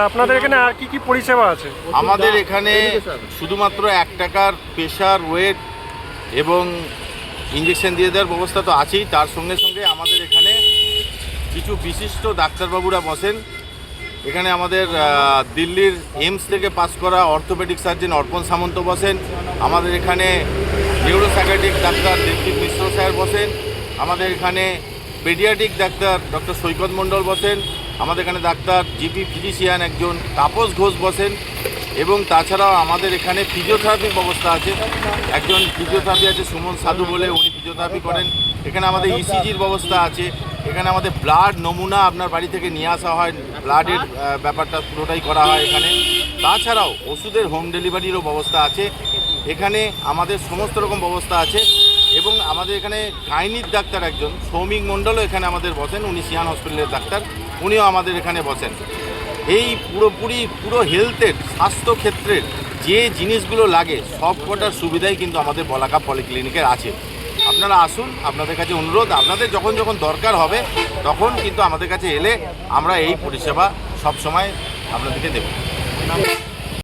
আপনাদের এখানে আর কি কি পরিষেবা আছে? আমাদের এখানে শুধুমাত্র 1 টাকার প্রেশার, ওয়েট এবং ইঞ্জেকশন দিয়ে দেওয়ার ব্যবস্থা তো আছেই, তার সঙ্গে সঙ্গে আমাদের এখানে কিছু বিশিষ্ট ডাক্তারবাবুরা বসেন। এখানে আমাদের দিল্লির এইমস থেকে পাস করা অর্থোপেডিক সার্জন অর্পণ সামন্ত বসেন। আমাদের এখানে নিউরোসাইকিয়াট্রিক ডাক্তার দেবজিৎ মিশ্র স্যার বসেন। আমাদের এখানে পেডিয়াট্রিক ডাক্তার ডক্টর সৈকত মণ্ডল বসেন। আমাদের এখানে ডাক্তার জিপি ফিজিশিয়ান একজন তাপস ঘোষ বসেন। এবং তাছাড়াও আমাদের এখানে ফিজিওথেরাপির ব্যবস্থা আছে। একজন ফিজিওথেরাপি আছে সুমন সাধু বলে, উনি ফিজিওথেরাপি করেন। এখানে আমাদের ইসিজির ব্যবস্থা আছে। এখানে আমাদের ব্লাড নমুনা আপনার বাড়ি থেকে নিয়ে আসা হয়, ব্লাডের ব্যাপারটা পুরোটাই করা হয় এখানে। তাছাড়াও ওষুধের হোম ডেলিভারিরও ব্যবস্থা আছে। এখানে আমাদের সমস্ত রকম ব্যবস্থা আছে। এবং আমাদের এখানে গাইনিক ডাক্তার একজন সৌমিক মণ্ডলও এখানে আমাদের বসেন, উনি সিয়ান হসপিটালের ডাক্তার, উনিও আমাদের এখানে বসেন। এই পুরো হেলথের, স্বাস্থ্যক্ষেত্রের যে জিনিসগুলো লাগে সব কটার সুবিধাই কিন্তু আমাদের বলাকা পলিক্লিনিকের আছে। আপনারা আসুন, আপনাদের কাছে অনুরোধ, আপনাদের যখন যখন দরকার হবে তখন কিন্তু আমাদের কাছে এলে আমরা এই পরিষেবা সবসময় আপনাদেরকে দেব।